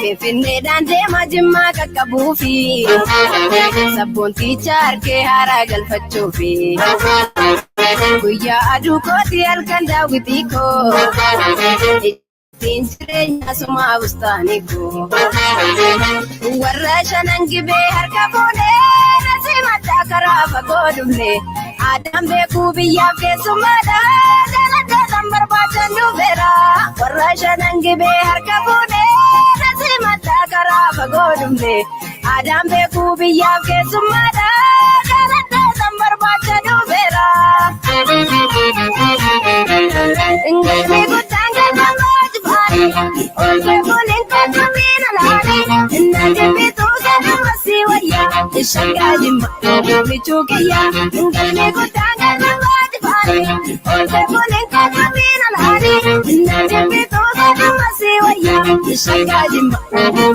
Finne dande Jimma kakabufi. Sabunti charke hara galfachufi. Kuya adu koti alkanda witiko. Tinjirenya suma bustaniko. Warra shanangibe harka bone. Nasimata karafa godumne. Adam beku biya kesumada. Dalada zambar bacha nubera. Warra shanangibe harka bone. Nasimata karafa godumne. Adam beku biya kesumada. Dalada zambar bacha nubera. Ingame gutanga namaj bhari. Olke bolen katamina lani. Inna bitu kana masiwaya. Ishanga Jimma bichukiya. Ingame gutanga namaj bhari. Olke bolen katamina lani. Inna bitu kana masiwaya. Ishanga Jimma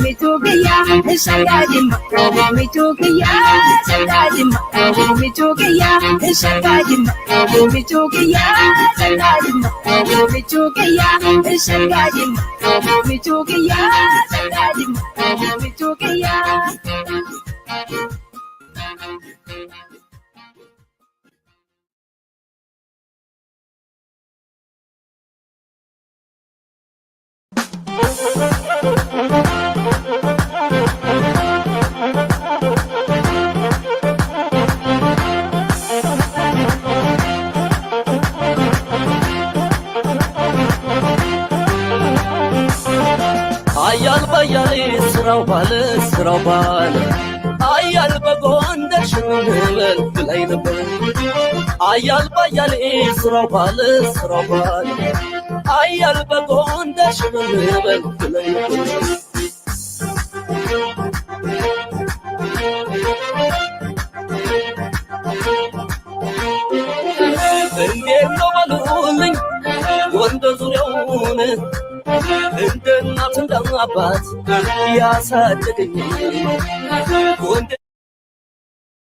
bichukiya. Ishanga Jimma bichukiya. Ishanga Jimma bichukiya. Ishanga Jimma bichukiya. Ishanga Jimma bichukiya. Ishanga Jimma bichukiya. Ishanga Jimma bichukiya. Ayal bayali sırav bal Ayal bagonder şunubel bilayna bal Ayal bayali sırav bal Ayal bagonder şunubel bilayna bal Engen no balulin Wanda zuriyone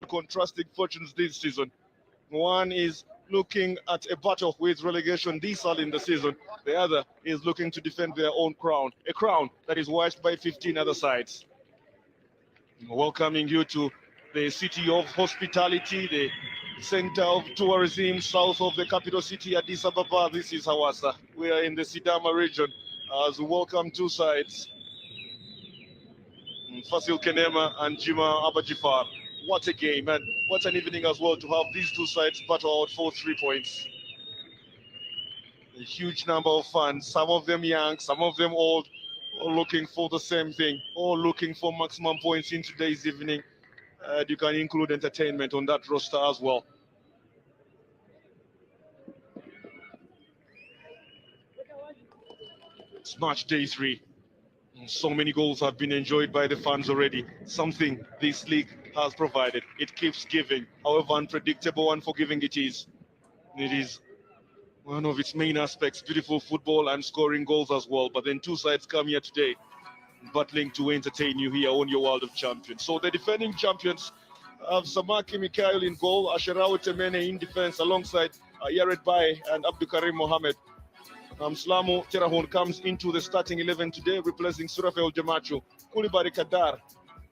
Contrasting fortunes this season. One is looking at a battle with relegation this early in the season. The other is looking to defend their own crown, a crown that is watched by 15 other sides. Welcoming you to the city of hospitality, the center of tourism south of the capital city, Addis Ababa. This is Hawassa. We are in the Sidama region as we welcome two sides, Fasil Kenema and Jimma Abajifar. What a game, and what an evening as well to have these two sides battle out for 3 points. A huge number of fans, some of them young, some of them old, all looking for the same thing, all looking for maximum points in today's evening. You can include entertainment on that roster as well. It's match day 3. So many goals have been enjoyed by the fans already. Something this league has provided. It keeps giving, however unpredictable and forgiving it is. It is one of its main aspects, beautiful football and scoring goals as well. But then two sides come here today, battling to entertain you here on your World of Champions. So the defending champions have Samaki Mikhail in goal, Asherawi Temene in defense alongside Yared Baye and Abdukarim Mohamed. Slamo Terahun comes into the starting 11 today, replacing Surafel Jamachu. Koulibaly Kadar,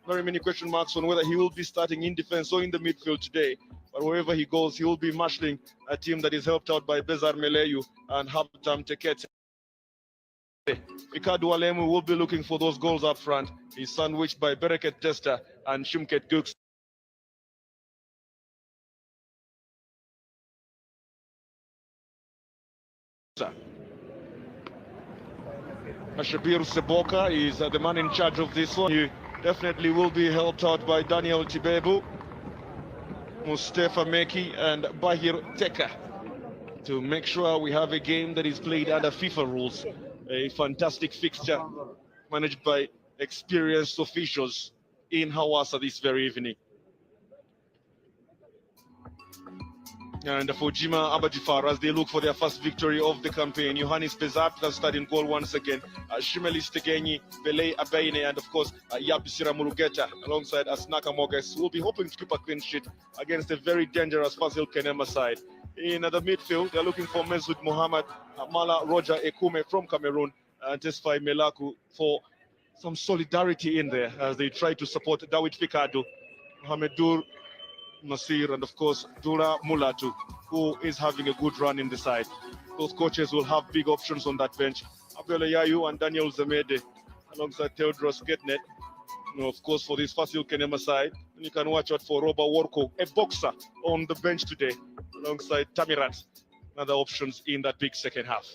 very many question marks on whether he will be starting in defense or in the midfield today. But wherever he goes, he will be marshalling a team that is helped out by Bezar Meleyu and Habtam Tekete. Ikadu Alemu will be looking for those goals up front. He's sandwiched by Bereket Testa and Shumket Gux. Shabir Seboka is the man in charge of this one. He definitely will be helped out by Daniel Tibebu, Mustafa Meki and Bahir Teka to make sure we have a game that is played under FIFA rules. A fantastic fixture managed by experienced officials in Hawassa this very evening. And for Jimma Abajifar, as they look for their first victory of the campaign, Yohannes Bezat has started in goal once again. Shimelis Tegenyi, Belay Abeine, and of course, Yabisira Murugeta alongside Asnaka Moges will be hoping to keep a clean sheet against a very dangerous Fasil Kenema side. In the midfield, they're looking for Mesut Mohammed, Mala Roger Ekume from Cameroon, and Tesfai Melaku for some solidarity in there as they try to support Dawit Fikadu, Mohamed Nasir, and of course Dura Mulatu, who is having a good run in the side. Both coaches will have big options on that bench. Abiola Yayu and Daniel Zemede alongside Theodros Getnet. Of course, for this Fasil Kenema side, and you can watch out for Roba Worko, a boxer, on the bench today, alongside Tamirat. Other options in that big second half.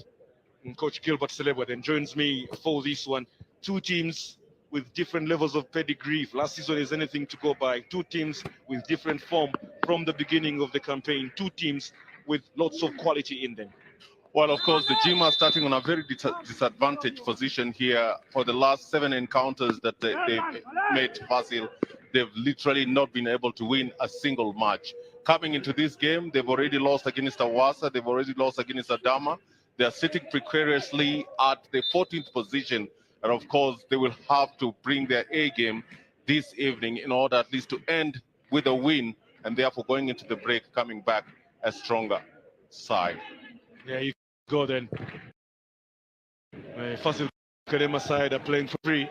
And Coach Gilbert Celebwa then joins me for this one. Two teams with different levels of pedigree. Last season is anything to go by. Two teams with different form from the beginning of the campaign. Two teams with lots of quality in them. Well, of course, the Jimma are starting on a very disadvantaged position here. For the last 7 encounters that they've made Fasil, they've literally not been able to win a single match. Coming into this game, they've already lost against Awasa, they've already lost against Adama. They are sitting precariously at the 14th position. And of course, they will have to bring their A game this evening in order at least to end with a win, and therefore going into the break, coming back a stronger side. Yeah, you go then. Fasil Kenema side are playing for free.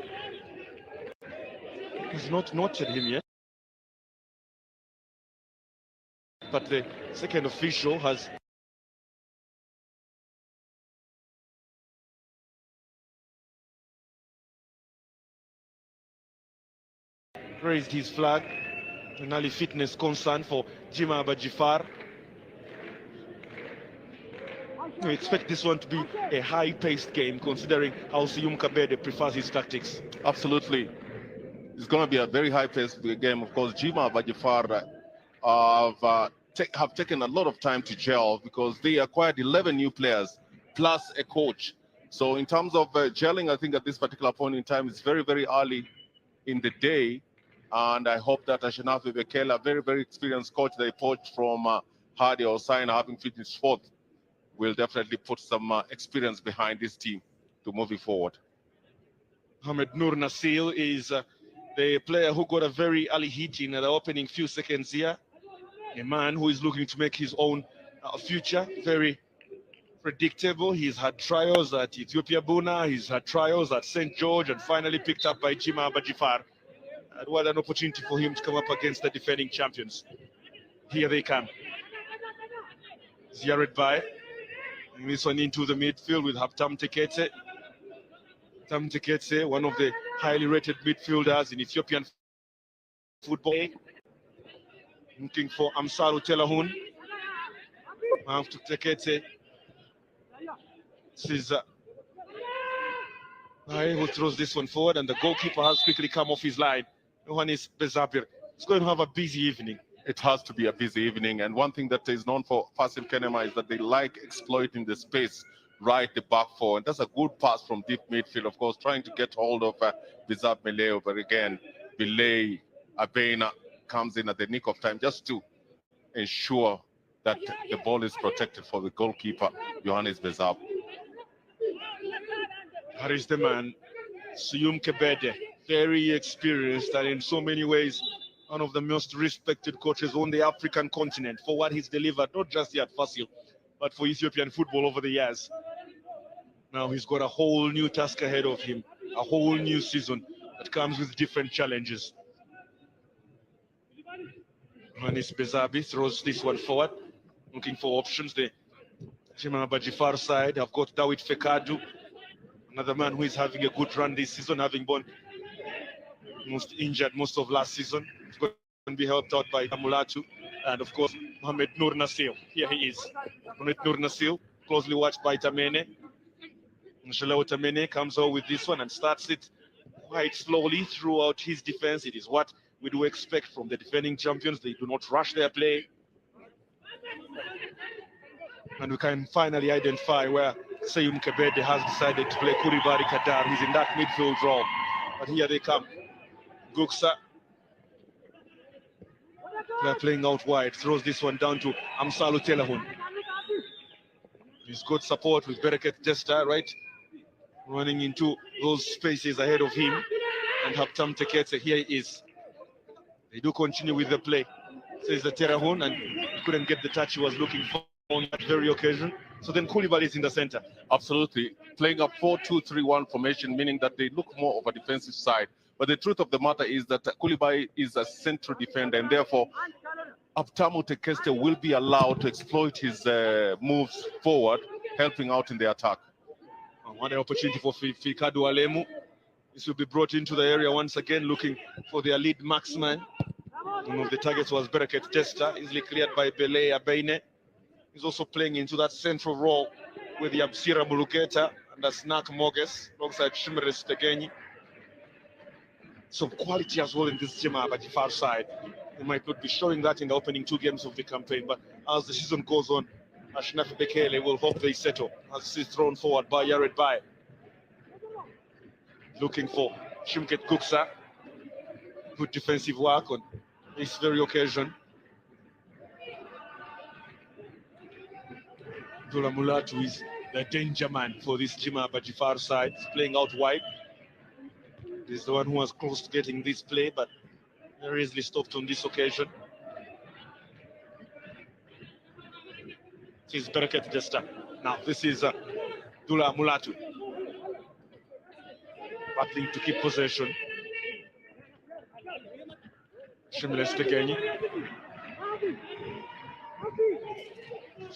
He's not notched him yet. But the second official has raised his flag. An early fitness concern for Jimma Abajifar. We expect this one to be a high-paced game, considering how Siyum Kabede prefers his tactics. Absolutely. It's going to be a very high-paced game. Of course, Jimma Abajifar have taken a lot of time to gel because they acquired 11 new players plus a coach. So in terms of gelling, I think at this particular point in time, it's very, very early in the day. And I hope that Ashanafi Bekele, a very, very experienced coach they poached from Hadi Hossain, having finished 4th, will definitely put some experience behind this team to move it forward. Mohamed Nur Nasil is the player who got a very early hit in the opening few seconds here. A man who is looking to make his own future, very predictable. He's had trials at Ethiopia Buna, he's had trials at St. George, and finally picked up by Jimma Abajifar. And what an opportunity for him to come up against the defending champions. Here they come. Ziyaret by. This one into the midfield with Haptam Tekete. Tam Tekete, one of the highly rated midfielders in Ethiopian football. Looking for Amsalu Telahun. After Tekete. This is who throws this one forward, and the goalkeeper has quickly come off his line. One is Bezabir. It's going to have a busy evening. It has to be a busy evening. And one thing that is known for Fasil Kenema is that they like exploiting the space right the back four. And that's a good pass from deep midfield, of course, trying to get hold of Bizab Meleo. But again, Bilay Abena comes in at the nick of time just to ensure that the ball is protected for the goalkeeper, Johannes Bezab. Haris the man, Siyum Kebede, very experienced and in so many ways one of the most respected coaches on the African continent for what he's delivered, not just here at Fasil, but for Ethiopian football over the years. Now he's got a whole new task ahead of him, a whole new season that comes with different challenges. Manis Bezabi throws this one forward, looking for options. The Jimma Abajifar side have got Dawit Fekadu, another man who is having a good run this season, having been most injured most of last season. He's going to be helped out by Mulatu, and of course Mohamed Nur Nasil. Here he is. Mohamed Nur Nasil, closely watched by Tamene. Nshalao Tamene comes out with this one and starts it quite slowly throughout his defense. It is what we do expect from the defending champions. They do not rush their play. And we can finally identify where Seyum Kebede has decided to play Kuribari Kadar. He's in that midfield role. But here they come. Guksa. They're playing out wide. Throws this one down to Amsalu Telahun. He's got support with Bereket Desta, right? Running into those spaces ahead of him. And Haptam Tekete, here he is. They do continue with the play. Says the Terahun, and he couldn't get the touch he was looking for. on that very occasion. So then Koulibaly is in the center. Absolutely. Playing a 4-2-3-1 formation, meaning that they look more of a defensive side. But the truth of the matter is that Koulibaly is a central defender, and therefore Abtamu Tekeste will be allowed to exploit his moves forward, helping out in the attack. What an opportunity for Fikadu Alemu. This will be brought into the area once again, looking for their lead marksman. One of the targets was Bereket Testa, easily cleared by Bele Abeine. He's also playing into that central role with the Absira Muluketa and the Snack Moges alongside Shimmeres Tegenyi. Some quality as well in this Jimma Abajifar side. We might not be showing that in the opening 2 games of the campaign, but as the season goes on, Ashnafi Bekele will hope they settle as he's thrown forward by Yared Bai. Looking for Shimket Kuksa. Good defensive work on this very occasion. Dula Mulatu is the danger man for this Jimma Abajifar side. He's playing out wide. He's the one who was close to getting this play, but very easily stopped on this occasion. This is Bereket Desta. Now this is Dula Mulatu. Battling to keep possession. Shimles Tegenyi.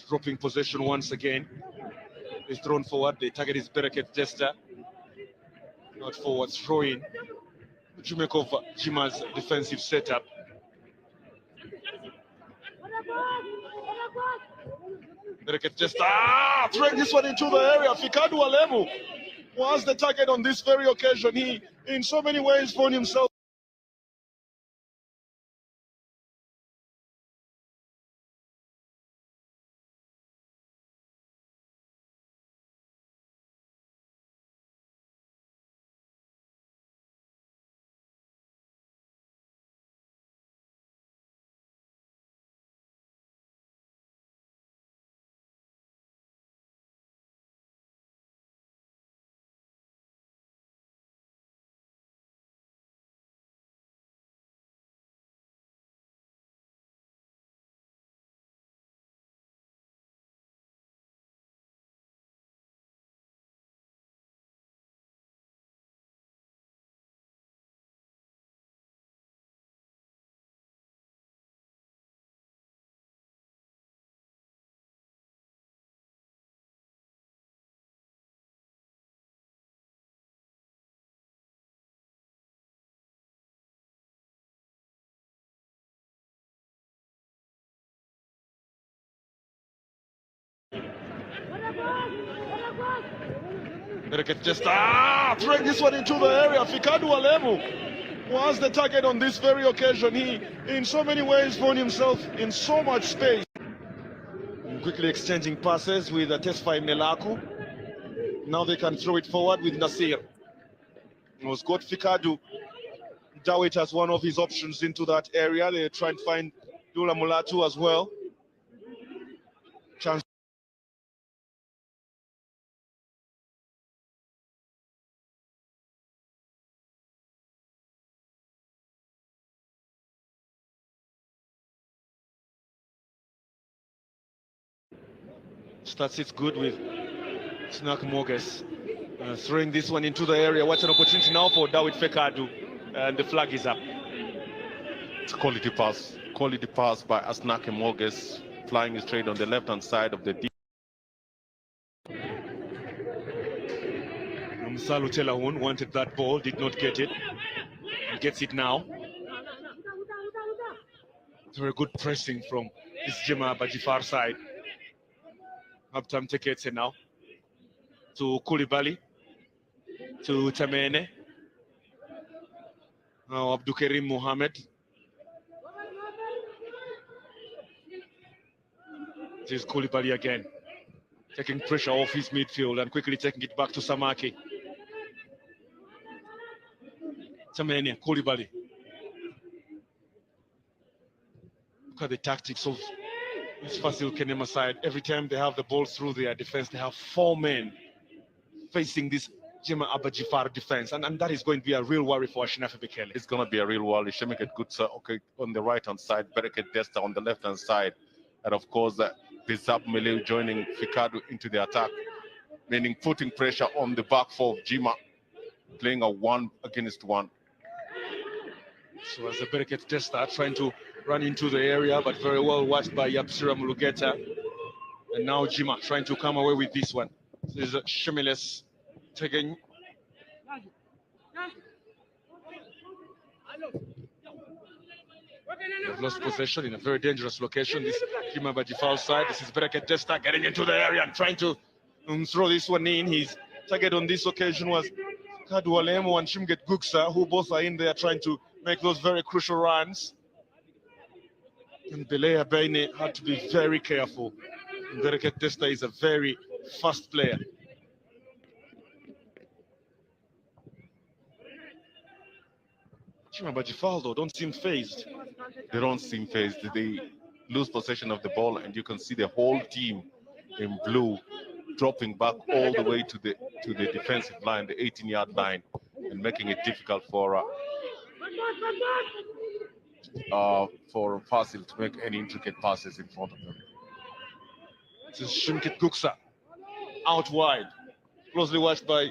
Dropping possession once again. He's thrown forward. The target is Bereket Desta. Not forward, throw in. What you make of Jimma's defensive setup? Bereket Desta, throwing this one into the area. Fikadu Alemu was the target on this very occasion. He, in so many ways, found himself. Bereket Desta, throwing this one into the area. Fikadu Alemu was the target on this very occasion. He, in so many ways, found himself in so much space. Quickly exchanging passes with Tesfai Melaku. Now they can throw it forward with Nasir. It was got Fikadu Dawit as one of his options into that area. They try and find Dula Mulatu as well. Chance. Starts it good with Snack Moges. Throwing this one into the area. What an opportunity now for Dawit Fekadu. And the flag is up. It's a quality pass by Asnake Moges, flying straight on the left-hand side of the deep. Msalu Telahun wanted that ball, did not get it. He gets it now. Very good pressing from this Jimma Abajifar side. Abtam Teketse now to Koulibaly, to Tamene. Now Abdukarim Mohamed. This is Koulibaly again, taking pressure off his midfield and quickly taking it back to Samaki. Tamene, Koulibaly. Look at the tactics of this Fasil Kenema side. Every time they have the ball through their defense, they have 4 men facing this Jimma Abajifar defense, and that is going to be a real worry for Ashnafi Bekele. It's going to be a real worry. Shemiket Gutsa, okay, on the right-hand side, Bereket Desta on the left-hand side, and of course Bizab Mele joining Fikadu into the attack, meaning putting pressure on the back four of Jimma, playing a 1-against-1. So as the Bereket Testa trying to run into the area, but very well watched by Yapsira Mulugeta. And now Jimma trying to come away with this one. This is Shemiles taking. They've lost possession in a very dangerous location. This Jimma Bajifal side. This is Bereket Testa getting into the area and trying to throw this one in. His target on this occasion was Kadualemo and Shimget Guksa, who both are in there trying to make those very crucial runs. And Belea Baine had to be very careful. Bereket Testa is a very fast player. Jimma Bajifal, though, don't seem phased. They don't seem phased. They lose possession of the ball, and you can see the whole team in blue dropping back all the way to the defensive line, the 18-yard line, and making it difficult for Fasil to make any intricate passes in front of them. This is Shimkit Guksa out wide, closely watched by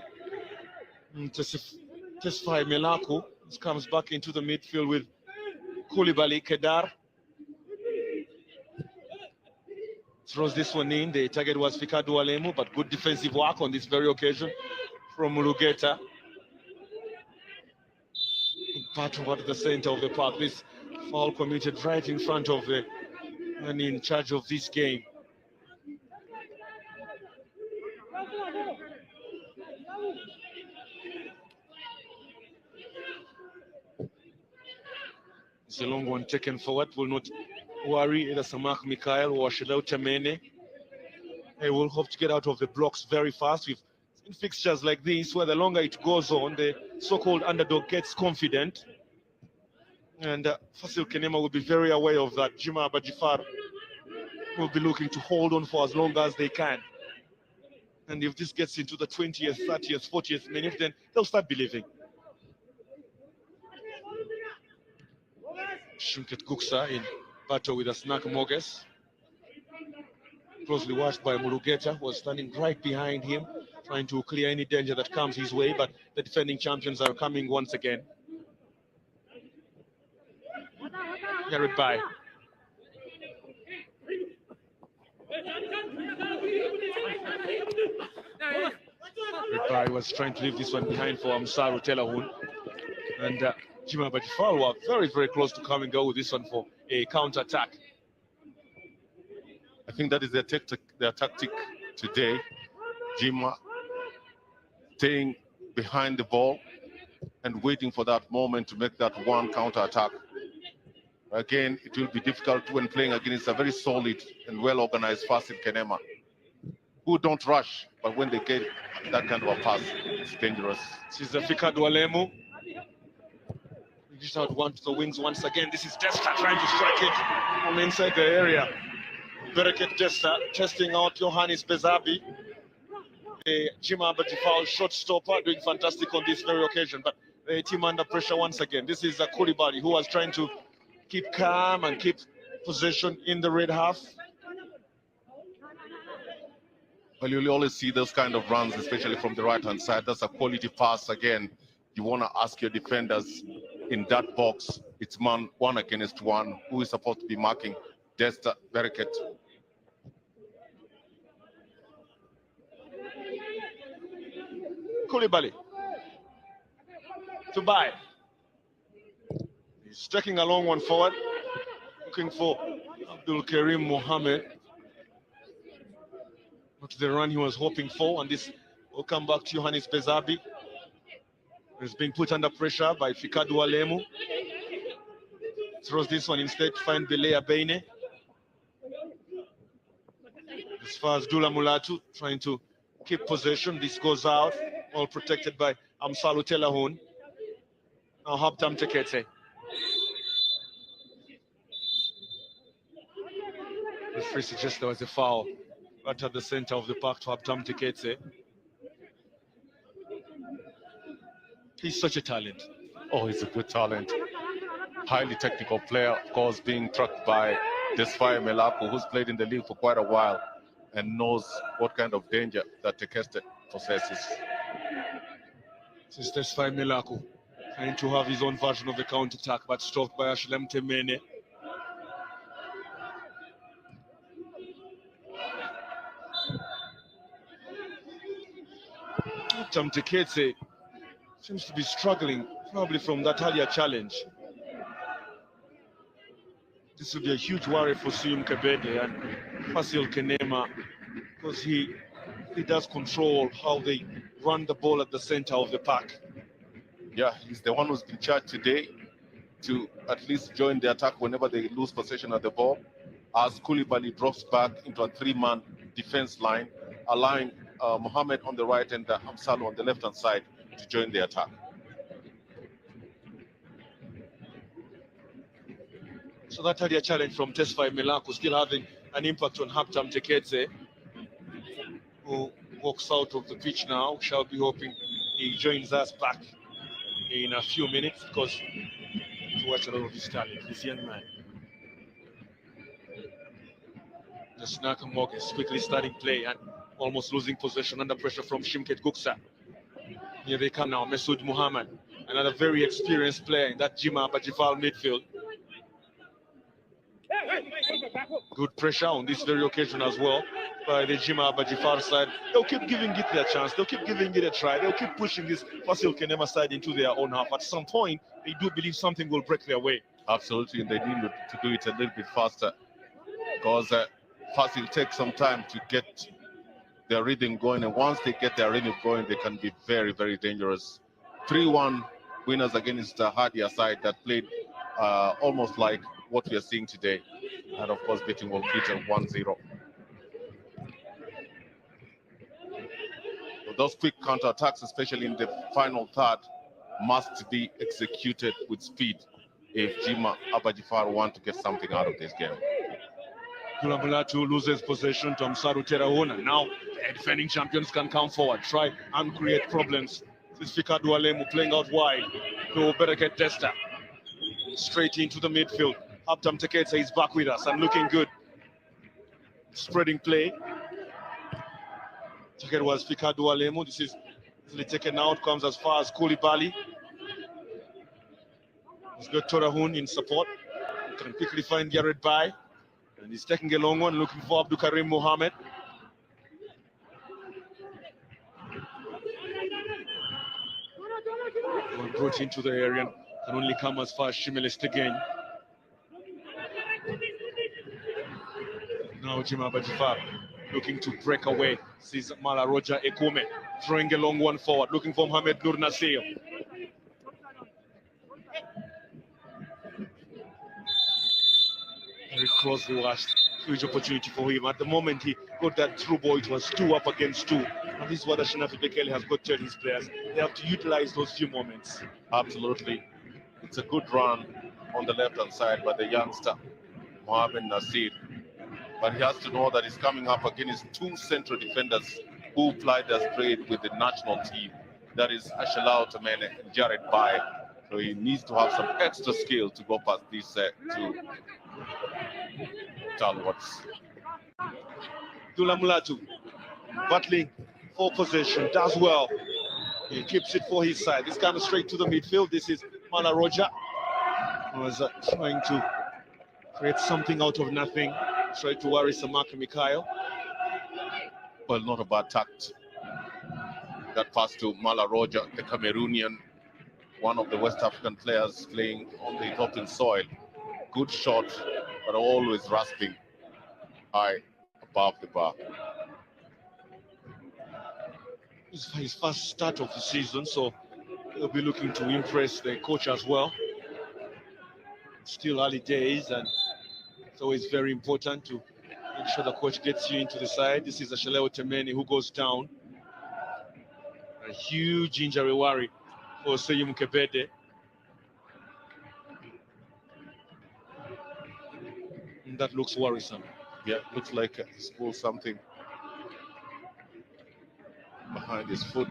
Tesfai Melaku. This comes back into the midfield with Koulibaly Kedar. Throws this one in. The target was Fikadu Alemu, but good defensive work on this very occasion from Mulugeta. Part of at the center of the park. This foul committed right in front of the man in charge of this game. It's a long one taken forward. Will not worry either Samak Mikhail or Shadau Temene. They will hope to get out of the blocks very fast. With in fixtures like this, where the longer it goes on, the so-called underdog gets confident. And Fasil Kenema will be very aware of that. Jimma Bajifar will be looking to hold on for as long as they can. And if this gets into the 20th, 30th, 40th minute, then they'll start believing. Shimket Guksa in battle with Asnak Moges. Closely watched by Mulugeta, who was standing right behind him, trying to clear any danger that comes his way, but the defending champions are coming once again. Carried by. Ribai was trying to leave this one behind for Amsaru Telahun. And Jimma Bajifal were very, very close to come and go with this one for a counter-attack. I think that is their tactic today. Jimma staying behind the ball and waiting for that moment to make that one counter-attack. Again, it will be difficult when playing against a very solid and well-organized Fasil Kenema, who don't rush, but when they get that kind of a pass, it's dangerous. This is Fikadu Alemu. Just out one to the wings once again. This is Desta trying to strike it from inside the area. Bereket Desta testing out Johannes Bezabi. The Jimma Bajifal short stopper doing fantastic on this very occasion, but the team under pressure once again. This is Koulibaly, who was trying to keep calm and keep possession in the red half. Well, you'll always see those kind of runs, especially from the right-hand side. That's a quality pass again. You want to ask your defenders in that box, it's man 1-against-1. Who is supposed to be marking Desta Bereket? Koulibaly to buy. He's taking a long one forward, looking for Abdul Karim Mohammed. Not the run he was hoping for, and this will come back to Johannes Bezabi. He's being put under pressure by Fikadu Alemu. Throws this one instead to find Belea Baine. As far as Dula Mulatu trying to keep possession, this goes out, all protected by Amsalu Telahun. Now Habtam Tekete. The referee suggests there was a foul right at the center of the park to Habtam Tekete. He's such a talent. Oh, he's a good talent. Highly technical player, of course, being tracked by Tesfaye Melaku, who's played in the league for quite a while and knows what kind of danger that Tekeste possesses. This is Tesfaye Melaku trying to have his own version of the counter-attack, but stopped by Ashlem Temene. Tamteketse seems to be struggling, probably from that earlier challenge. This will be a huge worry for Siyum Kebede and Fasil Kenema, because he does control how they run the ball at the center of the pack. Yeah, he's the one who's been charged today to at least join the attack whenever they lose possession of the ball, as Koulibaly drops back into a three-man defense line, allowing Mohamed on the right and Hamsalo on the left-hand side to join the attack. So that earlier challenge from Tesfaye Melaku still having an impact on Haptam Teketse, who walks out of the pitch now. Shall be hoping he joins us back in a few minutes, because to watch a lot of his talent, this young man. The Nakamog is quickly starting play and almost losing possession under pressure from Shimket Guksa. Here they come now, Masoud Muhammad, another very experienced player in that Jimma Abajivar midfield. Good pressure on this very occasion as well by the Jimma Abajivar side. They'll keep giving it their chance. They'll keep giving it a try. They'll keep pushing this Fasil Kenema side into their own half. At some point, they do believe something will break their way. Absolutely, and they need to do it a little bit faster, because Fasil takes some time to get their rhythm going, and once they get their rhythm going, they can be very, very dangerous. 3-1 winners against the Hadia side that played almost like what we are seeing today, and of course beating Wolfita 1-0. So those quick counter-attacks, especially in the final third, must be executed with speed if Jimma Abajivar want to get something out of this game. Kulamulatu loses possession to Amsaru Terahuna. Now the defending champions can come forward, try and create problems. This is Fikadu Alemu playing out wide to Bereket Testa. Straight into the midfield. Haptam Teketse is back with us and looking good. Spreading play. It was Fikadu Alemu. This is easily taken out, comes as far as Koulibaly. He's got Torahun in support. Can quickly find Garrett Bai. And he's taking a long one, looking for Abdul Karim Mohammed. Brought into the area, can only come as far as Shimelest again. Now Jimma Abajivar looking to break away. Sees Mala Roger Ekume throwing a long one forward, looking for Mohamed Nur Nasir. Very closely watched. Huge opportunity for him. At the moment he got that through ball, it was 2 up against 2. And this is what Ashinafi Bekele has got to tell his players. They have to utilize those few moments. Absolutely. It's a good run on the left-hand side by the youngster, Mohamed Nasir. But he has to know that he's coming up against 2 central defenders who plied their trade with the national team. That is Ashalao Tamene and Jared Bai. So he needs to have some extra skill to go past these 2 talwards. Dula Mulatu battling for possession, does well. He keeps it for his side. This kind of straight to the midfield. This is Mala Roja, who was trying to create something out of nothing. Tried to worry Samaki Mikhail. Well, not a bad tact. That pass to Mala Roja, the Cameroonian, one of the West African players playing on the Ethiopian soil. Good shot, but always rasping high above the bar. It's his first start of the season, so he'll be looking to impress the coach as well. Still early days, and it's always very important to make sure the coach gets you into the side. This is Ashaleo Temeni who goes down. A huge injury worry for Seyum Kebede. And that looks worrisome. Yeah, looks like he's pulled something behind his foot.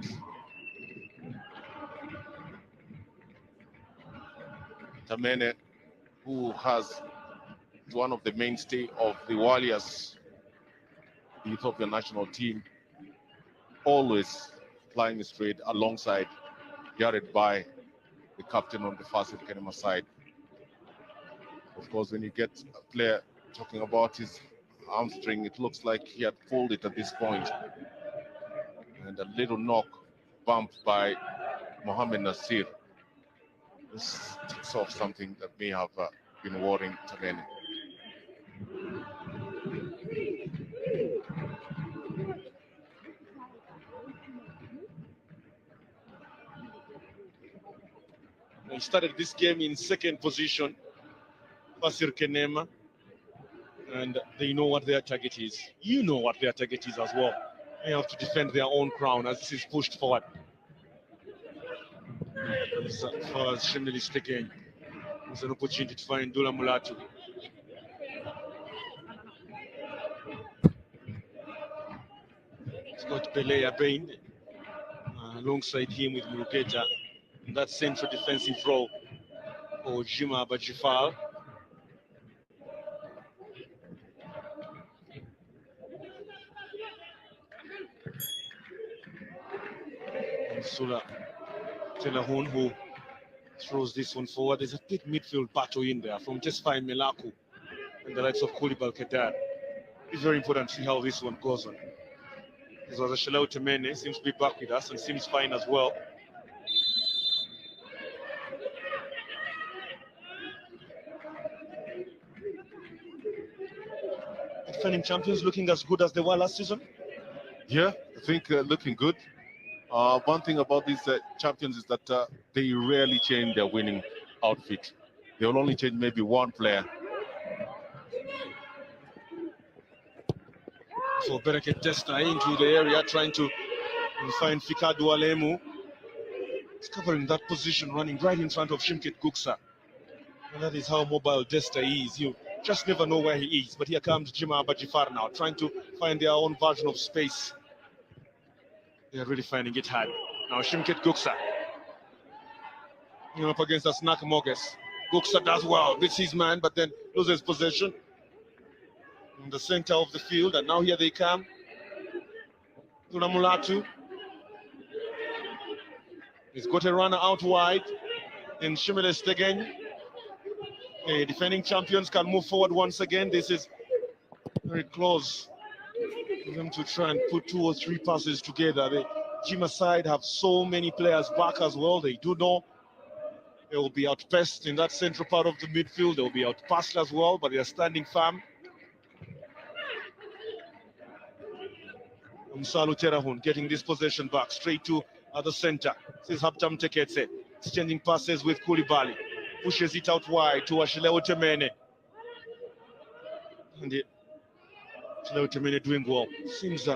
Tamene, who has one of the mainstay of the Warriors, the Ethiopian national team, always flying straight alongside Jared Bai, the captain on the Fasil Kenema side. Of course, when you get a player talking about his hamstring, it looks like he had pulled it at this point. And a little knock bump by Mohamed Nasir. This ticks off something that may have been worrying Tamene. He started this game in second position, Fasil Kenema, and they know what their target is. You know what their target is as well. They have to defend their own crown as this is pushed forward. As far as Shimili is taken, there's an opportunity to find Dula Mulatu. He's got Belea Bain alongside him with Muruketa in that central defensive role for Jimma Abajifar. And Sula Telahun, who throws this one forward. There's a big midfield battle in there from Tesfaye Melaku and the likes of Koulibaly Kedar. It's very important to see how this one goes on. This was a Shalao Temene, seems to be back with us and seems fine as well. Defending champions looking as good as they were last season. Yeah, I think looking good. One thing about these champions is that they rarely change their winning outfit. They will only change maybe one player. So Bereket Testa into the area, trying to find Fikadu Alemu. He's covering that position, running right in front of Shimket Guksa. And that is how mobile Desta is. You just never know where he is. But here comes Jimma Abajifar now, trying to find their own version of space. They're really finding it hard. Now Shimket Guksa. Up against a Snack Moges. Guksa does well, beats his man, but then loses possession in the center of the field. And now here they come. Tunamulatu. He's got a runner out wide. And Shimile Stegen. The defending champions can move forward once again. This is very close for them to try and put 2 or 3 passes together. The Jimma side have so many players back as well. They do know they will be outpaced in that central part of the midfield. They will be outpassed as well, but they are standing firm. Msalu Terahun getting this possession back straight to the center. This is Haptam Teketse. Exchanging passes with Koulibaly. Pushes it out wide to Ashileo Temene. And Ashileo Temene doing well. Seems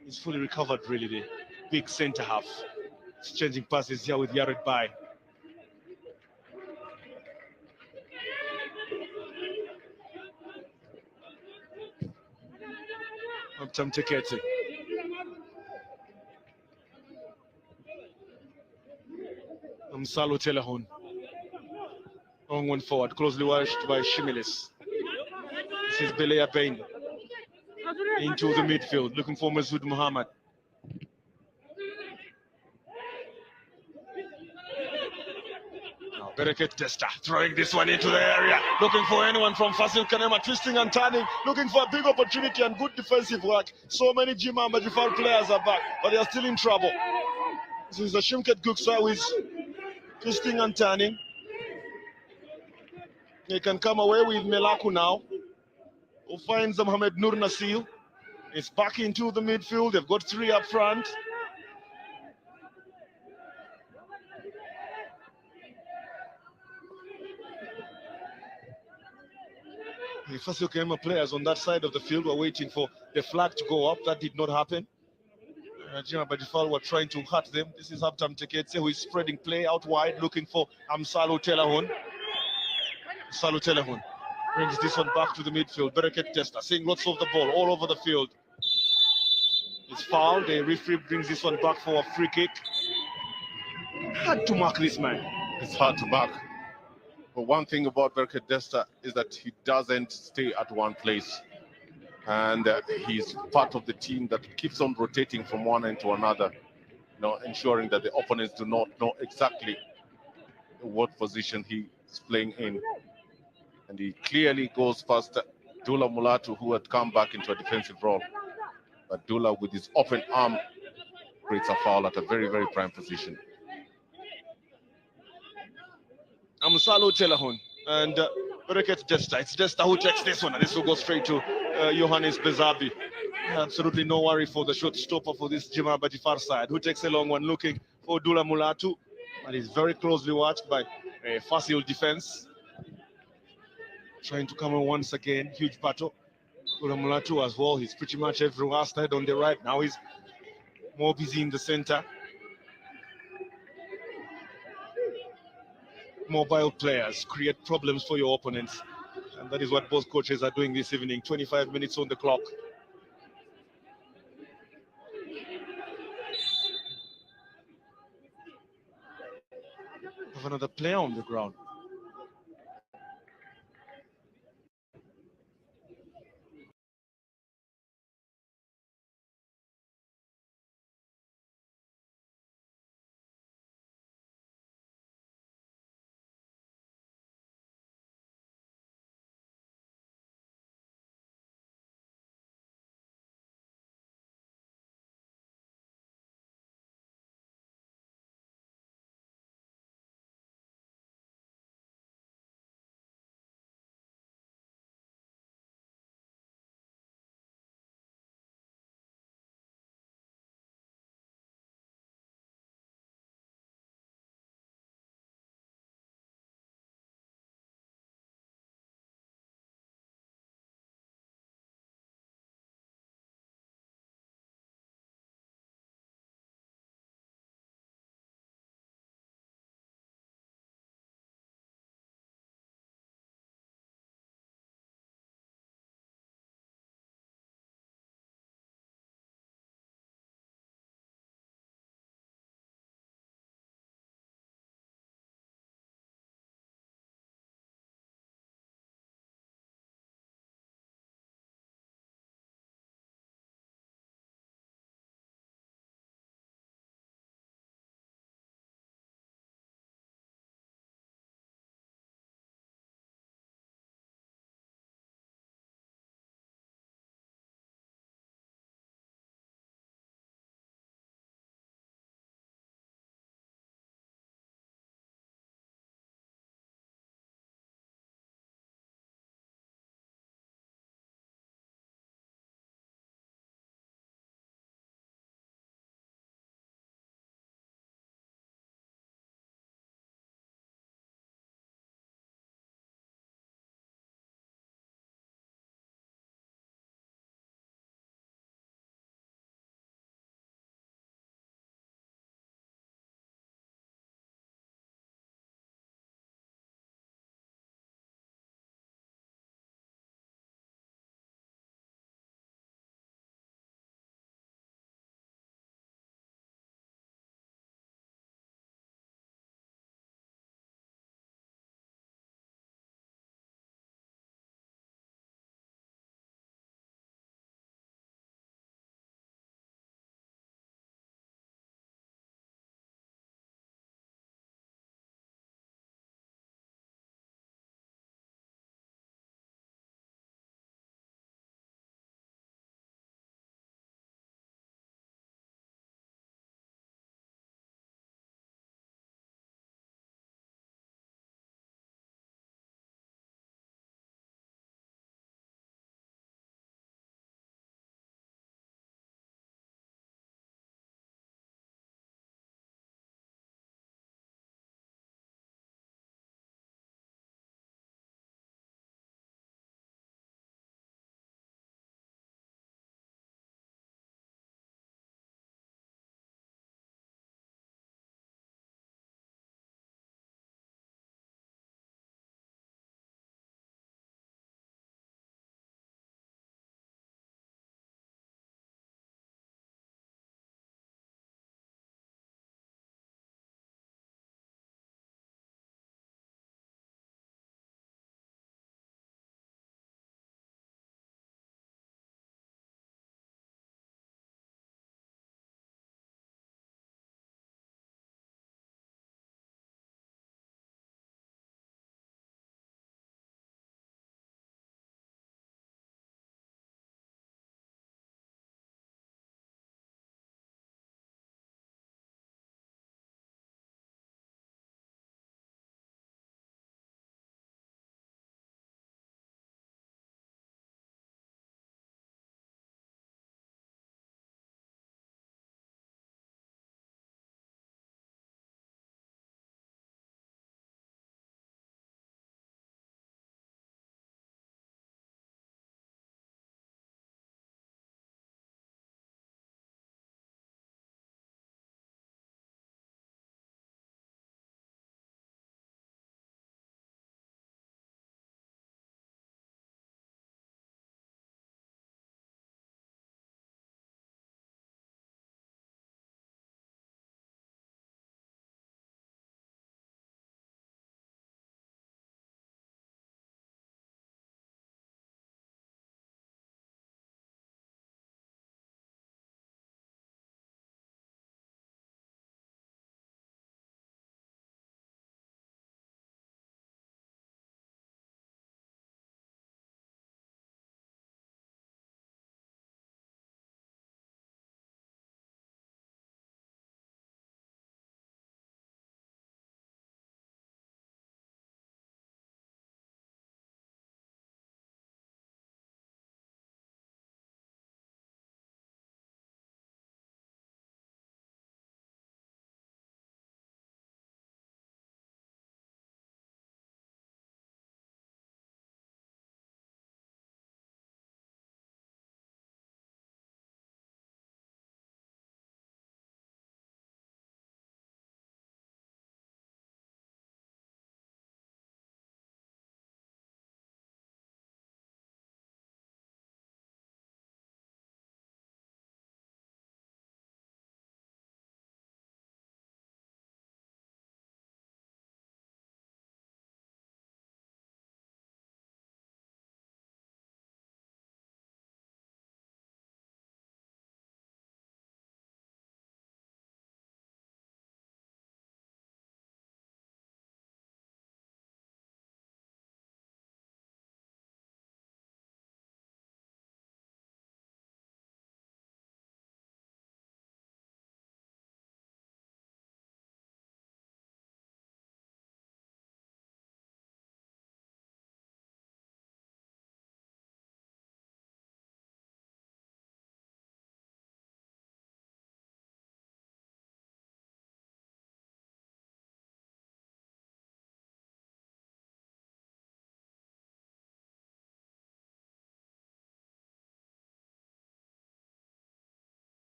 he's fully recovered, really, the big center half. Exchanging passes here with Yared Bai. Haptam Teketse. Msalo Telahun. Long one forward, closely watched by Shimilis. This is Belea Bain into the midfield, looking for Masoud Muhammad. Now Bereket Testa throwing this one into the area, looking for anyone from Fasil Kenema, twisting and turning, looking for a big opportunity and good defensive work. So many Jimma and Abajifar players are back, but they are still in trouble. This is the Shimket Guksa who is twisting and turning. They can come away with Melaku now, who finds Mohamed Nur Nasil. It's back into the midfield. They've got 3 up front. The Fasil Kenema players on that side of the field were waiting for the flag to go up. That did not happen. Jimma Abajifar were trying to hurt them. This is Haptam Teketse, who is spreading play out wide, looking for Amsalo Telahun. Salu Telahun brings this one back to the midfield. Bereket Testa seeing lots of the ball all over the field. It's fouled. The referee brings this one back for a free kick. Hard to mark this man. It's hard to mark. But one thing about Berket Desta is that he doesn't stay at one place. And he's part of the team that keeps on rotating from one end to another, ensuring that the opponents do not know exactly what position he is playing in. And he clearly goes past Dula Mulatu, who had come back into a defensive role. But Dula, with his open arm, creates a foul at a very, very prime position. Amsalo Telahun and Bereket Desta. It's Desta who takes this one, and this will go straight to Johannes Bezabi. Absolutely no worry for the shortstopper for this Jimma Abajifar side, who takes a long one looking for Dula Mulatu, but he's very closely watched by Fasil defense. Trying to come in once again, huge battle. Dula Mulatu as well, he's pretty much everywhere, started on the right, now he's more busy in the center. Mobile players create problems for your opponents, and that is what both coaches are doing this evening. 25 minutes on the clock. Have another player on the ground.